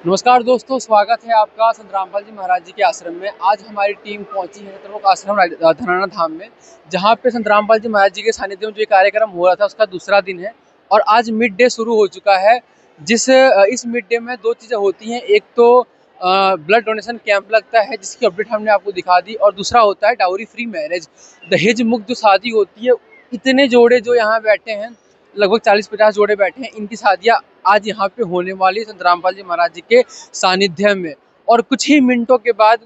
नमस्कार दोस्तों, स्वागत है आपका संत रामपाल जी महाराज जी के आश्रम में। आज हमारी टीम पहुंची है सतर्मुख आश्रम धनाना धाम में, जहां पे संत रामपाल जी महाराज जी के सानिध्य में जो ये कार्यक्रम हो रहा था उसका दूसरा दिन है और आज मिड डे शुरू हो चुका है। इस मिड डे में दो चीज़ें होती हैं, एक तो ब्लड डोनेशन कैंप लगता है जिसकी अपडेट हमने आपको दिखा दी, और दूसरा होता है डाउरी फ्री मैरिज, दहेज मुक्त जो शादी होती है। इतने जोड़े जो यहाँ बैठे हैं, लगभग 40-50 जोड़े बैठे हैं, इनकी शादियाँ आज यहाँ पे होने वाली संत रामपाल जी महाराज जी के सानिध्य में। और कुछ ही मिनटों के बाद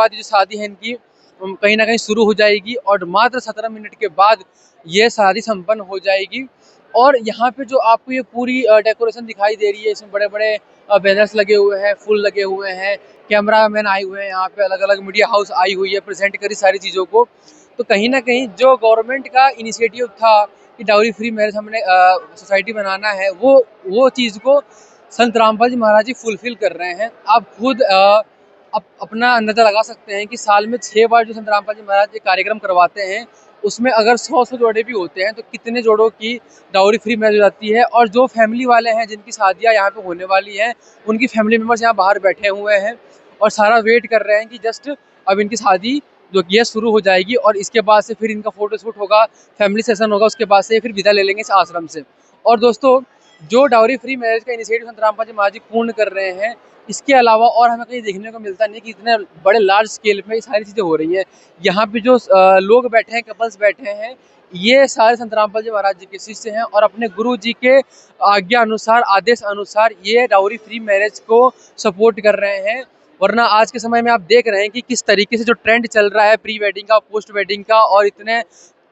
ये जो शादी है इनकी कहीं ना कहीं शुरू हो जाएगी और मात्र 17 मिनट के बाद ये शादी संपन्न हो जाएगी। और यहाँ पे जो आपको ये पूरी डेकोरेशन दिखाई दे रही है, इसमें बड़े बड़े बैनर्स लगे हुए हैं, फूल लगे हुए हैं, कैमरामैन आए हुए हैं, यहाँ पे अलग अलग मीडिया हाउस आई हुई है, प्रेजेंट करी सारी चीज़ों को। तो कहीं ना कहीं जो गवर्नमेंट का इनिशिएटिव था कि डाउरी फ्री मैरिज हमने सोसाइटी बनाना है, वो चीज़ को संत रामपाल जी महाराज जी फुलफिल कर रहे हैं। आप खुद अपना अंदाजा लगा सकते हैं कि साल में 6 बार जो संत रामपाल जी महाराज जी कार्यक्रम करवाते हैं, उसमें अगर 100 जोड़े भी होते हैं तो कितने जोड़ों की डाउरी फ्री मैरिज हो जाती है। और जो फैमिली वाले हैं जिनकी शादियाँ यहाँ पे होने वाली हैं, उनकी फैमिली मेम्बर्स यहाँ बाहर बैठे हुए हैं और सारा वेट कर रहे हैं कि जस्ट अब इनकी शादी जो कि शुरू हो जाएगी और इसके बाद से फिर इनका फोटो शूट होगा, फैमिली सेशन होगा, उसके बाद से फिर विदा ले लेंगे इस आश्रम से। और दोस्तों, जो डाउरी फ्री मैरिज का इनिशिएटिव संत रामपाल जी महाराज जी पूर्ण कर रहे हैं, इसके अलावा और हमें कहीं देखने को मिलता नहीं कि इतने बड़े लार्ज स्केल में ये सारी चीज़ें हो रही हैं। यहाँ पे जो लोग बैठे हैं, कपल्स बैठे हैं, ये सारे संत रामपाल जी महाराज जी के शिष्य हैं और अपने गुरु जी के आज्ञा अनुसार, आदेश अनुसार ये डाउरी फ्री मैरिज को सपोर्ट कर रहे हैं। वरना आज के समय में आप देख रहे हैं कि किस तरीके से जो ट्रेंड चल रहा है प्री वेडिंग का, पोस्ट वेडिंग का, और इतने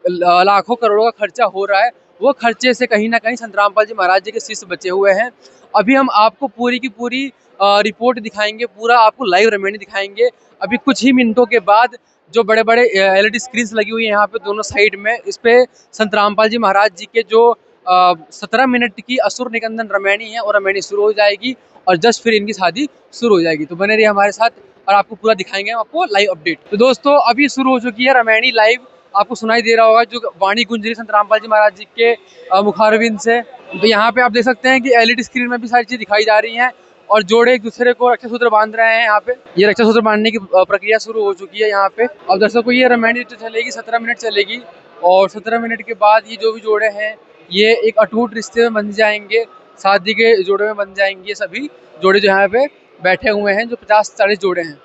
लाखों करोड़ों का खर्चा हो रहा है, वो खर्चे से कहीं ना कहीं संत रामपाल जी महाराज जी के शिष्य बचे हुए हैं। अभी हम आपको पूरी की पूरी रिपोर्ट दिखाएंगे, पूरा आपको लाइव रेमेडी दिखाएंगे। अभी कुछ ही मिनटों के बाद जो बड़े बड़े LED स्क्रीन्स लगी हुई है यहाँ पे दोनों साइड में, इस पे संत रामपाल जी महाराज जी के जो 17 मिनट की असुर निकंदन रमैनी है और रमैनी शुरू हो जाएगी और जस्ट फिर इनकी शादी शुरू हो जाएगी। तो बने रहिए हमारे साथ और आपको पूरा दिखाएंगे हम आपको लाइव अपडेट। तो दोस्तों, अभी शुरू हो चुकी है रमैनी लाइव। आपको सुनाई दे रहा होगा जो वाणी गुंज रही संत रामपाल जी महाराज जी के मुखारविंद से। तो यहाँ पे आप देख सकते हैं कि LED स्क्रीन में भी सारी चीज़ दिखाई जा रही हैं और जोड़े एक दूसरे को रक्षा सूत्र बांध रहे हैं। यहाँ पे ये रक्षा सूत्र बांधने की प्रक्रिया शुरू हो चुकी है यहाँ पे। अब दर्शकों, ये रमैनी जो चलेगी 17 मिनट चलेगी और 17 मिनट के बाद ये जो भी जोड़े हैं ये एक अटूट रिश्ते में बन जाएंगे, शादी के जोड़े में बन जाएंगे। सभी जोड़े जो यहाँ पे बैठे हुए हैं, जो 50-40 जोड़े हैं।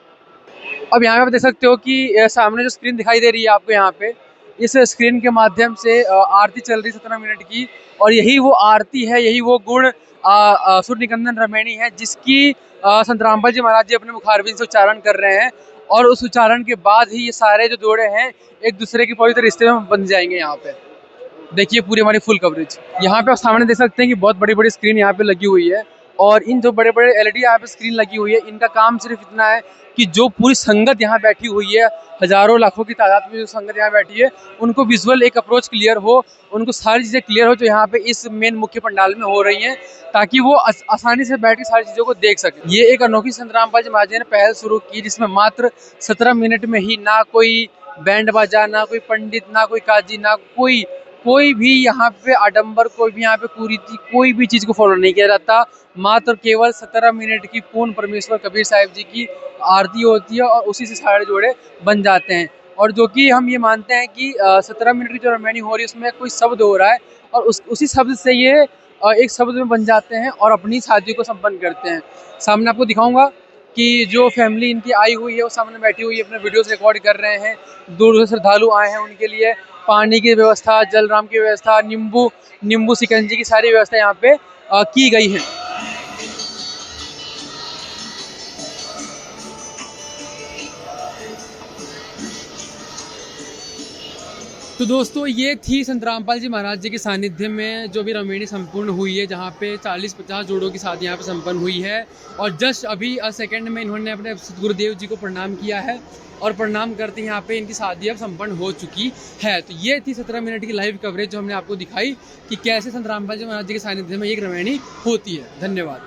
अब यहाँ पे आप देख सकते हो कि सामने जो स्क्रीन दिखाई दे रही है आपको, यहाँ पे इस स्क्रीन के माध्यम से आरती चल रही 17 मिनट की, और यही वो आरती है, यही वो गुण असुर निकंदन रमैनी है जिसकी संत रामपाल जी महाराज जी अपने मुखारबिंद से उच्चारण कर रहे हैं। और उस उच्चारण के बाद ही ये सारे जो जोड़े हैं एक दूसरे के पवित्र रिश्ते में बन जाएंगे। यहाँ पे देखिए पूरी हमारी फुल कवरेज। यहाँ पे आप सामने देख सकते हैं कि बहुत बड़ी बड़ी स्क्रीन यहाँ पे लगी हुई है और इन जो बड़े बड़े LED यहाँ पे स्क्रीन लगी हुई है, इनका काम सिर्फ इतना है कि जो पूरी संगत यहाँ बैठी हुई है, हजारों लाखों की तादाद में जो संगत यहाँ बैठी है, उनको विजुअल एक अप्रोच क्लियर हो, उनको सारी चीज़ें क्लियर हो जो यहाँ पे इस मेन मुख्य पंडाल में हो रही हैं, ताकि वो आसानी से बैठ के सारी चीज़ों को देख सके। ये एक अनोखी संत रामपाल जी महाराज जी ने पहल शुरू की जिसमें मात्र 17 मिनट में ही ना कोई बैंड बाजा, ना कोई पंडित, ना कोई काजी, ना कोई भी यहाँ पे आडंबर, कोई भी यहाँ पे कुरीति, कोई भी चीज़ को फॉलो नहीं किया जाता। मात्र केवल 17 मिनट की पूर्ण परमेश्वर कबीर साहिब जी की आरती होती है और उसी से सारे जोड़े बन जाते हैं। और जो कि हम ये मानते हैं कि 17 मिनट की जो रमैनी हो रही है उसमें कोई शब्द हो रहा है और उसी शब्द से ये एक शब्द में बन जाते हैं और अपनी शादी को संपन्न करते हैं। सामने आपको दिखाऊंगा कि जो फैमिली इनकी आई हुई है वो सामने बैठी हुई है, अपने वीडियोस रिकॉर्ड कर रहे हैं। दूर दूर से श्रद्धालु आए हैं, उनके लिए पानी की व्यवस्था, जलराम की व्यवस्था, नींबू शिकंजी की सारी व्यवस्था यहाँ पे की गई है। तो दोस्तों, ये थी संत रामपाल जी महाराज जी के सानिध्य में जो भी रमैनी संपूर्ण हुई है, जहाँ पे 40-50 जोड़ों की शादी यहाँ पे संपन्न हुई है। और जस्ट अभी सेकंड में इन्होंने अपने गुरुदेव जी को प्रणाम किया है और प्रणाम करते यहाँ पे इनकी शादी अब संपन्न हो चुकी है। तो ये थी 17 मिनट की लाइव कवरेज जो हमने आपको दिखाई कि कैसे संत रामपाल जी महाराज जी के सानिध्य में एक रमैनी होती है। धन्यवाद।